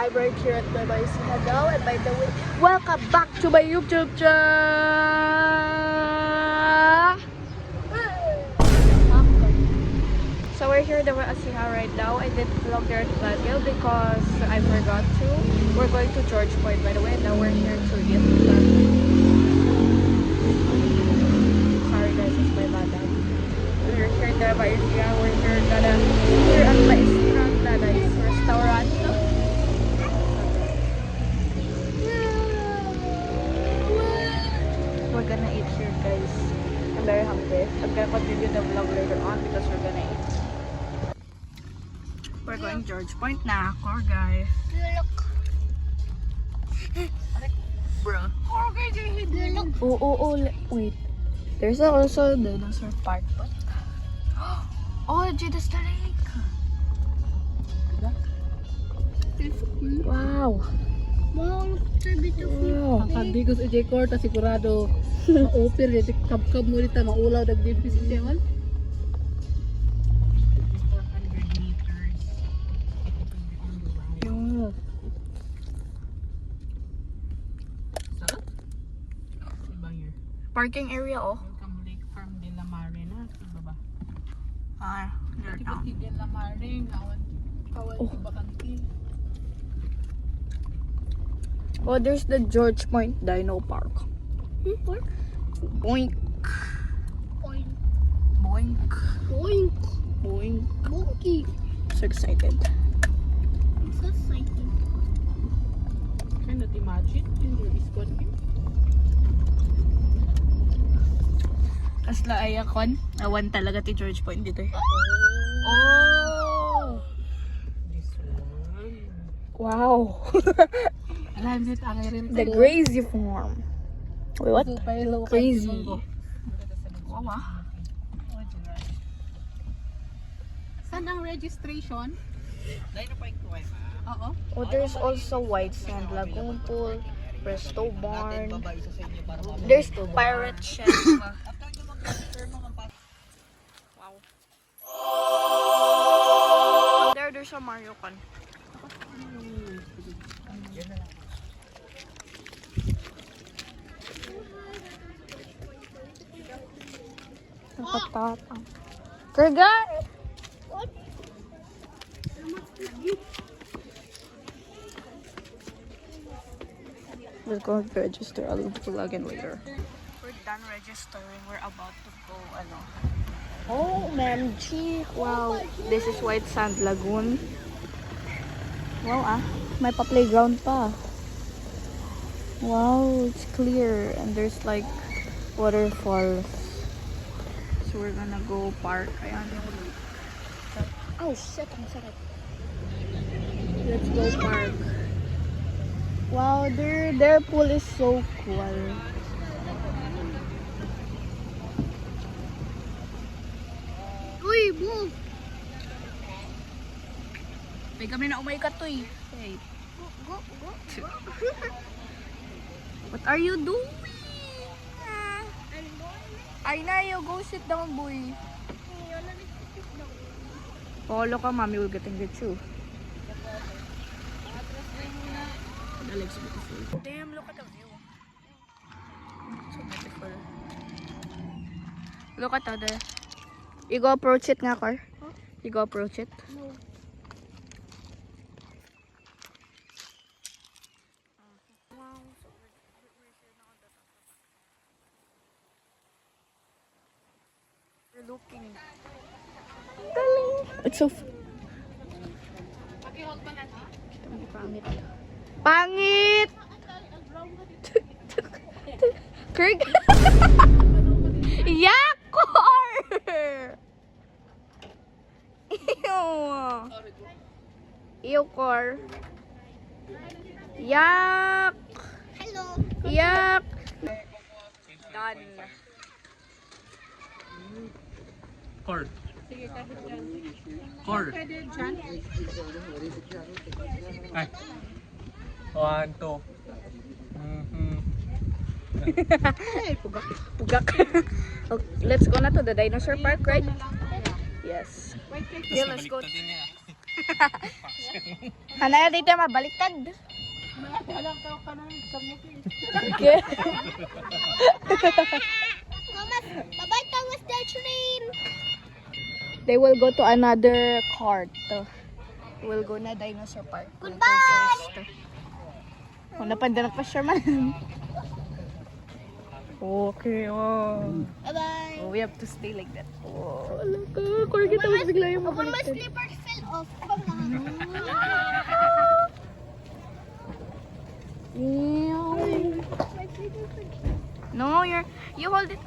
I'm right here at the Hello, and by the way, welcome back to my YouTube channel. So we're here at the Asiha right now. I didn't vlog there at Baguio because I forgot to. We're going to George Point, by the way, and now we're here to eat. Sorry guys, it's my madam. We're here at the Asiha. We're here at the nice restaurant. We're gonna eat here, guys. I'm very hungry. I'm gonna continue the vlog later on because we're gonna eat. We're going George Point na, core guy. Bro. Oh, wait. There's also dinosaur park, but oh, that's the lake. Wow. Wow, look, so beautiful. Hindi ko sa J-Core, sigurado ma-offer dito, kab-kab mo dito, maulaw, nag-dipis siya man. 400 meters. Yung Sarap? Ibang year. parking area, oh. Welcome Lake Farm de la Mare na. Iba ba? Ah, there na. Tipoti de la Mare, kawan Oh. bakanti. Oh, there's the George Point Dino Park. What? Boink. Point. Boink. Boink. Boink. Monkey. So excited. I'm so excited. Cannot imagine your iskon him. Kasla ay akon. Awan talaga ti George Point dito. Oh! This one. Wow. Alam dito ang rin. The crazy farm. Wait, what? Crazy. Wow, ah. Saan ang registration? Oo. Oh, there's also White Sand Lagoon Pool, Presto Barn. There's Pirate Chef. Wow. There's a Mario Kart. Nakatapang. Kerga! We're going to register. I'll vlog in later. We're done registering. We're about to go. Oh, OMG! Wow. This is White Sand Lagoon. Wow, ah. May pa-playground pa. Wow, it's clear. And there's like waterfalls. So we're gonna go park. Ayan yung lake. Oh shit, ang sarap. Let's go park. Wow, their pool is so cool. Uy, move. May kami na umaykat to eh. Hey. Go. What are you doing? I'm going. Ay na, you go sit down, boy. Let me sit down. Follow ka, mommy will get you. That looks beautiful. Damn, look at the view. So beautiful. Look at that. You go approach it nga, Car. Huh? You go approach it. No. We're looking. It's so pangit. Pangit! Kirk! Yakor! Ew! Ew, Cor. Yak! Hello. Yak! Done. Cord. Cord. Ay. 1, 2. Hey, pugak. Okay, let's go na to the dinosaur park, right? Yes. Yeah, let's go. Hanaya dito mabaliktad. Dalang ka ka na sa muki. Okay. Thomas, bye-bye, Thomas the train. They will go to another cart. We'll go na dinosaur park. We'll go Goodbye! first. Oh, napandanak pa siya man. Okay, oh. Bye-bye. Oh, we have to stay like that. Oh, alam ka. Corgi tapos bigla yung When my mabaliktad. slippers fell off. No, you hold it.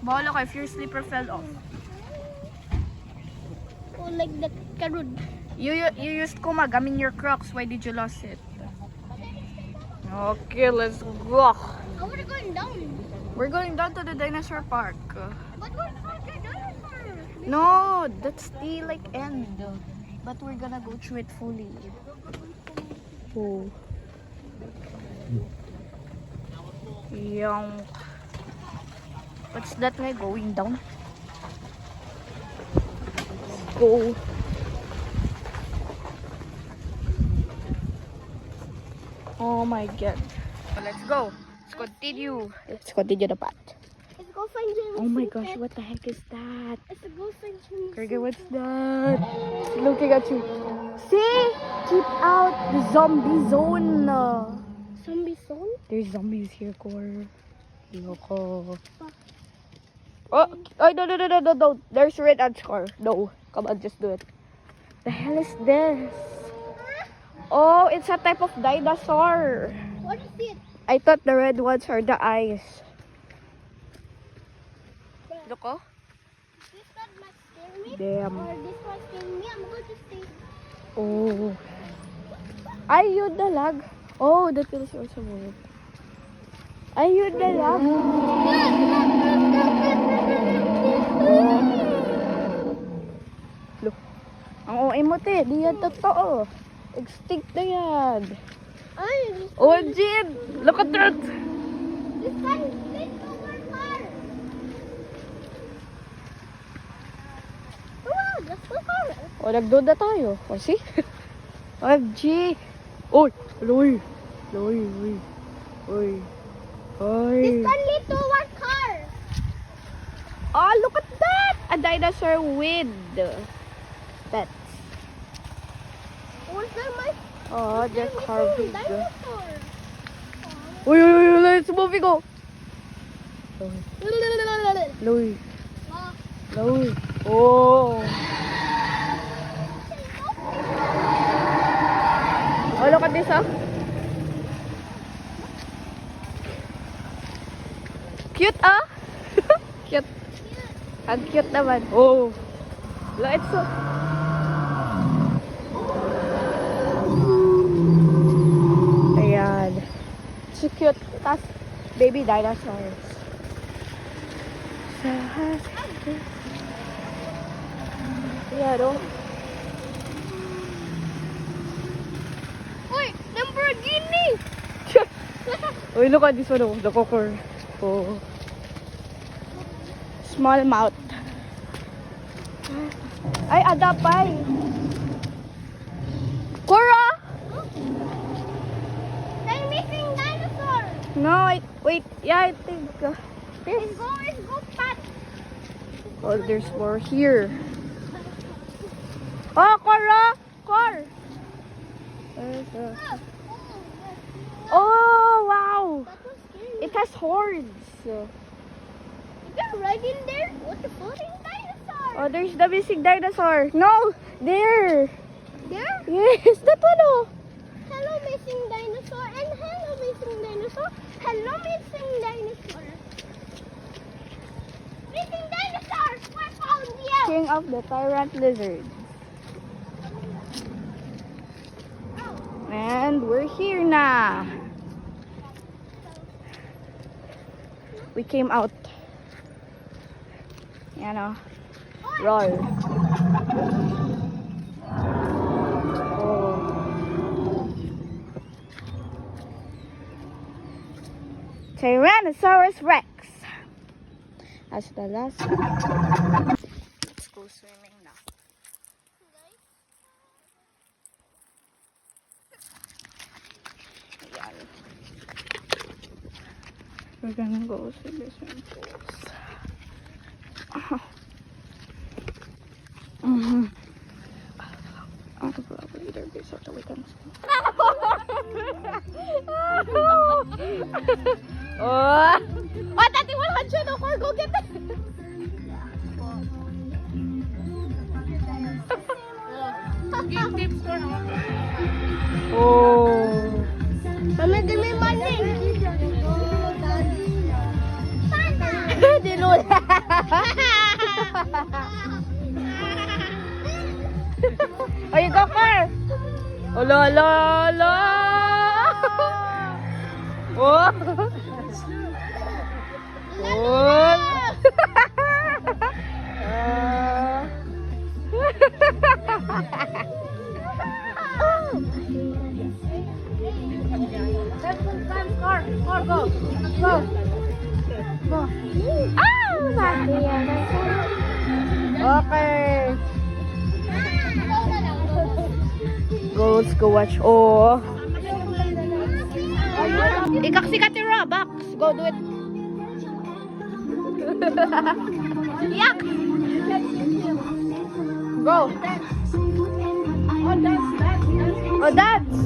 Bahala ka if your slipper fell off. Oh, like the carrot. You used Kumag. I mean your Crocs. Why did you lose it? Okay, let's go. Oh, we're going down. We're going down to the dinosaur park. But we're not the dinosaur. No, that's the like end. But we're gonna go through it fully. Oh. Yung what's that guy going down? Let's go. Oh my god. Let's go. Let's continue. Let's continue the path. Let's go find Jimmy. Oh my gosh, what the heck is that? Let's go find Jimmy. Kirby, what's that? It's looking at you. See? Keep out the zombie zone. Zombie zone? There's zombies here, Cor. Yoko. Oh, no. There's red ants, Cor. No. Come on, just do it. The hell is this? Oh, it's a type of dinosaur. What is it? I thought the red ones are the eyes. Look, oh. This one might scare me. Damn. Or this one scare me. I'm going to stay. Oh. Ay, yun na lang. Oh, that feels also weird. Ay, yun na lang. Look. Ang OA mo, te. Di yan totoo. Extinct na yan. Ay, Oh, Jin! Look at that! this one is over far. Wow, that's so far. O, nagduda tayo. O, see? OMG! Oy! Loy! Loy! Oy! Oy! Oy! This one lead to one car. Oh, look at that! A dinosaur with pets. Where's my Oh, they're carving. dinosaur? Uy, let's move, go! Loy! Loy! Oh! Oh, look at this, ah. Cute, ah. Cute. Ang cute naman. Oh. Look, it's so... Ayan. So cute. Tas, baby dinosaurs. Ayan, oh. Wait, Lamborghini. Uy, look at this one, oh. The cocker. Oh. Small mouth. Ay, adapay. Cora! I'm missing dinosaur. No, wait. Yeah, I think. Let's go, Pat. Oh, there's more here. Oh, Cora! Cor! Oh, wow! That was scary. It has horns. You're right in there. What's the floating dinosaur? Oh, there's the missing dinosaur. No! There! There? Yes, that one, oh! Hello, missing dinosaur. And hello, missing dinosaur. Hello, missing dinosaur. Missing dinosaur. We found you. King of the tyrant lizards. And we're here na. We came out. Yan, oh. Roll. Oh. Tyrannosaurus Rex. That's the last one. Let's go swimming now. We're gonna go to the swimming pools. I'll probably either be so that we can swim. Oh! Oh, Tati, 100 no car. Go get it! Give tips for Oh! Mami, give me money. Dinula! Oh, you go car! Oh, la la la! Oh! Oh! Car, go! Go! Go! Okay. Go, let's go watch. Oh. Ikak si Katira, box. Go do it. Yak. Go. Oh, dance.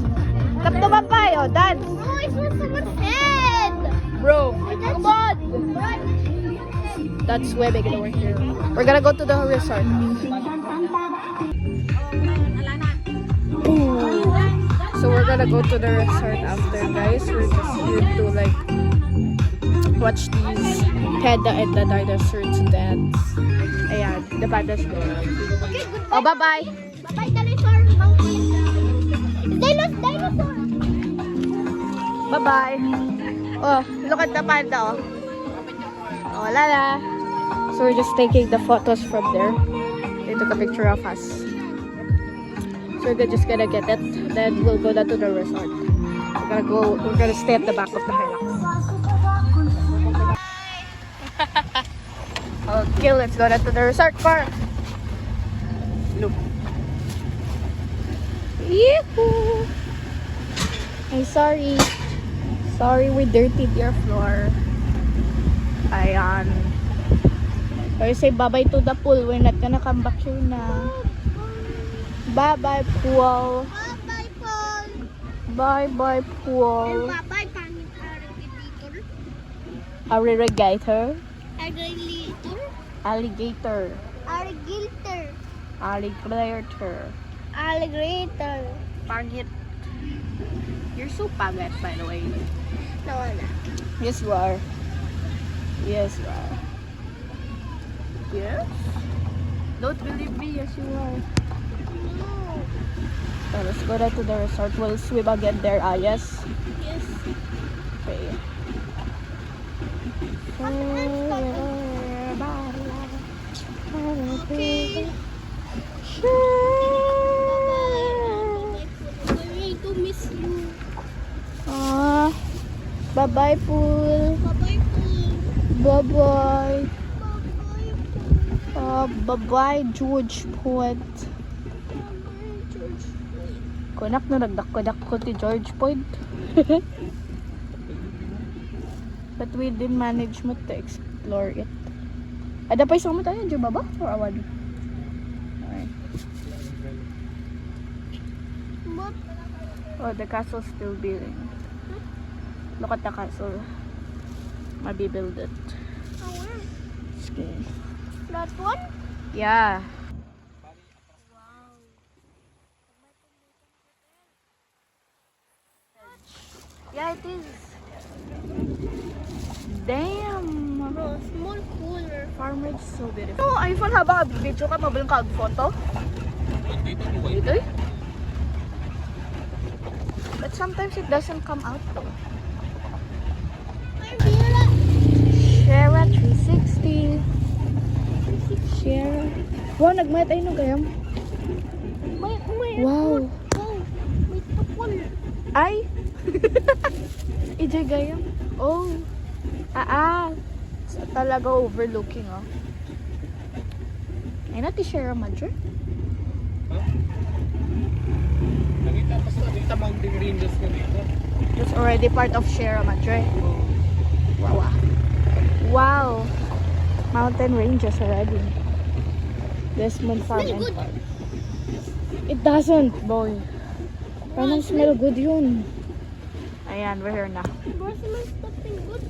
Tap to bapay. Oh, dance. Oh, it's what someone's head. Bro, come on. That's way big over here. We're gonna go to the resort. Ooh. So we're gonna go to the resort after, guys. We're just here to like watch these panda and the dinosaurs dance. Ayan, the pandas go. Okay, goodbye. Oh, bye-bye. Bye-bye, dinosaur. Monkey. Dinosaur. Bye-bye. Oh, look at the panda, oh. Oh, lala. So we're just taking the photos from there. They took a picture of us. So we're just gonna get it. Then we'll go down to the resort. We're gonna stay at the back of the Hilux. Okay, let's go down to the resort car. Look. Yee-hoo! Hey, sorry. Sorry, we dirtied your floor. Ayan. Or say bye-bye to the pool. We're not gonna come back here na. Bye-bye, pool. Bye-bye, Paul. Bye-bye, pool. Bye-bye, pangit alligator. Alligator. Alligator. Alligator. Alligator. Alligator. Alligator. Pangit. You're so pangit, by the way. No, wala. Yes, you are. Yes, you are. Yes? Don't believe me. Yes, you are. No. So let's go down to the resort. We'll swim again there. Ah, yes. Yes. Okay. Okay. Bye-bye. To miss you. Ah, bye-bye, pool. Bye-bye, Paul. Bye-bye. Bye-bye. Bye-bye, George Point. Kunak na nagdakodak ko ti George Point. But we didn't manage mo to explore it. Ada pa isang mo tayo, di ba ba? Or awan? Alright. What? Oh, the castle's still building. Look at the castle. Mabibuild it. Oh, where? Okay. That one? Yeah. Yeah, it is. Damn. No, small cooler. Farm Ridge is so beautiful. No, iPhone haba video ka mo ba yung kag-photo? Dito eh. But sometimes it doesn't come out though. Shara 360. Shara. Wow, nagmaya tayo ng gayam. Wow. May tapon. Ay! Ijay gayam. Oh. So, talaga overlooking, oh. Ay, natin Sierra Madre? Nakita mountain ranges na dito. It's already part of Sierra Madre. Wow. Wow. Mountain ranges already. Desmond Farm and Farm. It doesn't, boy. Parang smell good yun. Ayan, we're here na. Bro, smells something good.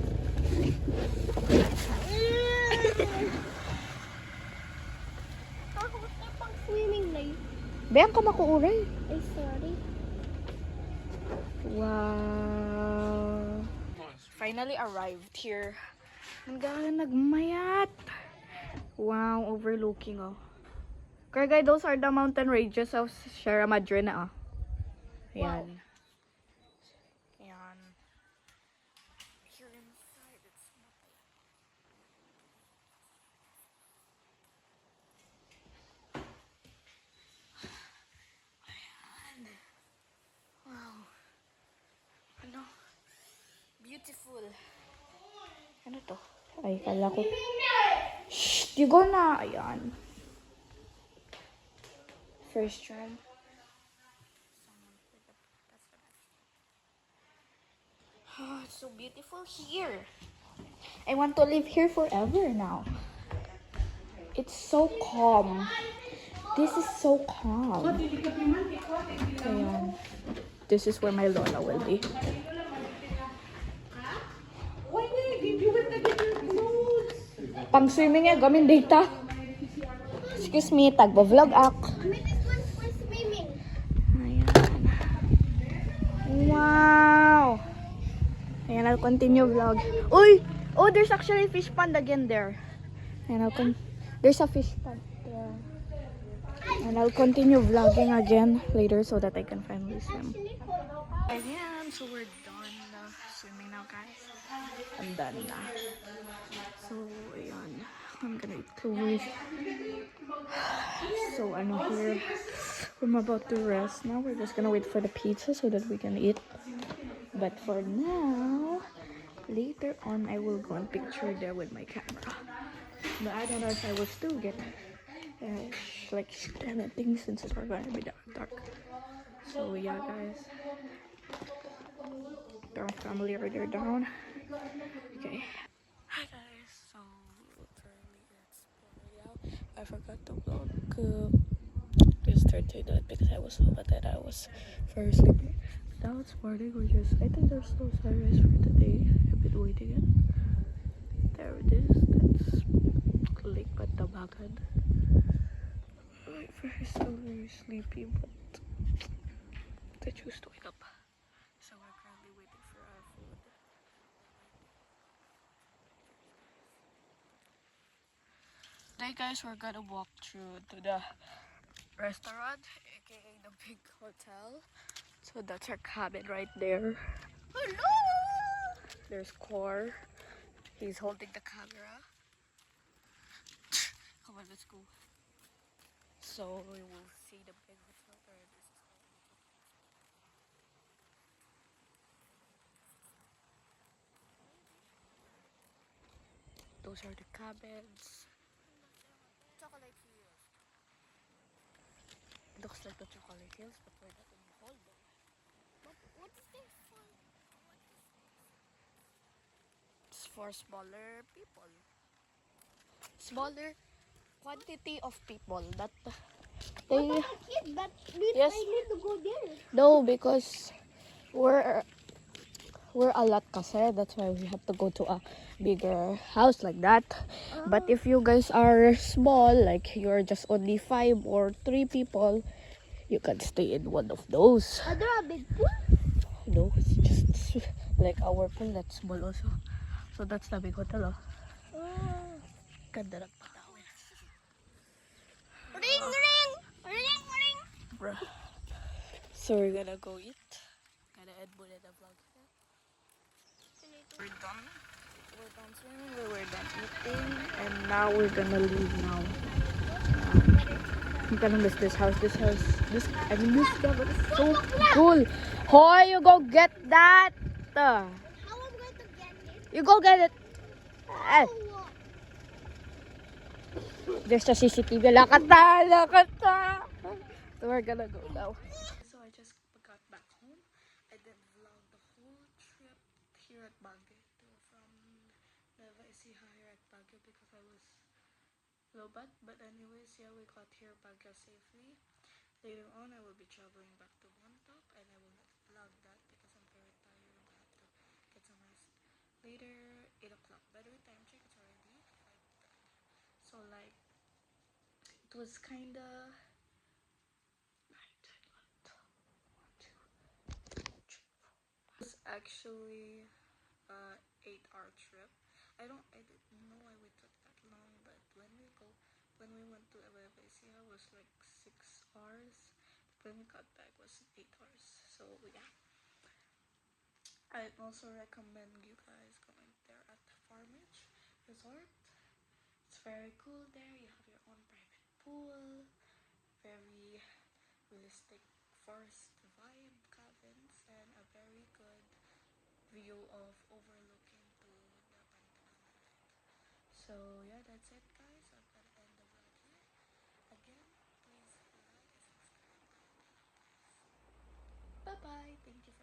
Ako gusto pang swimming na yun. Bayang ka makuuray. Ay, sorry. Wow. Finally arrived here. Hanggang nagmayat. Wow, overlooking oh. Kaya guys, those are the mountain ranges of Sierra Madre oh. Ayan. Ayan. Here inside, it's ayan. Wow. Ano? Beautiful. Ano to? Ay, kala ko. Shh! You go na! Ayan. First try. Oh, it's so beautiful here. I want to live here forever now. It's so calm. This is so calm. Ayan. This is where my Lola will be. Pang swimming eh, gamin data. Excuse me, tagbo-vlog ako. I made this one for swimming. Ayan. Wow! Ayan, I'll continue vlog. Uy! Oh, there's actually a fish pond again there. Ayan, there's a fish pond there. And I'll continue vlogging again later so that I can finally swim. Ayan, so we're done swimming now, guys. I'm done na. So, ayan. I'm gonna eat clothes. So, here. I'm about to rest now. We're just gonna wait for the pizza so that we can eat. But for now, later on, I will go and picture there with my camera. But I don't know if I will still get like anything since it's gonna be dark. So yeah, guys. Our family are there down. Okay. Hi guys. So currently it's 4 a.m. I forgot to vlog yesterday that because I was so bad I was very sleepy. Now it's morning, I think there's no sunrise for today. I've been waiting it. There it is. That's Lake Pantabacan. I'm still very sleepy, but I choose to wake up. So we're currently waiting for our food. Today guys, we're gonna walk through to the restaurant, aka the big hotel. So that's our cabin right there. Hello! There's Core. He's holding the camera. Come on, let's go. So we will see the big hotel there. Those are the cabins. Chocolate Hills. Looks like the Chocolate Hills, but we're not in Holden. What is this for? It's for smaller people. Smaller quantity of people that they Kid, but this Yes. I need to go there. no, because we're a lot kasi, that's why we have to go to a bigger house like that. But if you guys are small, like you're just only 5 or 3 people, you can stay in one of those. Are there a big pool? No, it's just like our pool that's small also. So that's the big hotel. Ganda ng panahon. Ring, ring! Ring, ring! Bruh. So we're gonna go eat. Gonna end muna the vlog. We're done. We're done swimming. We're done eating. And now we're gonna leave now. I'm gonna miss this house. This cabin is so cool. Hoy, you go get that. How am I going to get it? You go get it. Eh, Oh, there's a CCTV. Lakata. So we're gonna go now. So I just got back home. I did vlog the whole trip here at Baguio from Nueva Ecija here at Baguio because I was lobat. But anyways, yeah, we got here Baguio safely. Later on, I will be traveling back to Bontoc and I will not vlog that because I'm very tired and I have to get some rest. Later, 8 o'clock. By the way, time check, it's already 5:30. So like, it was kinda... It was actually 8-hour trip. I didn't know why we took that long, but when we went to Ecija, it was like 6 hours. When we got back, it was 8 hours. So yeah, I also recommend you guys going there at the Farmage Resort. It's very cool there. You have your own private pool, very realistic forest vibe cabins, and a very good view of overlooking to the Pantabangan Lake. So yeah, that's it guys. I'm gonna end the vlog here. Again, please like and subscribe. Bye bye. Thank you for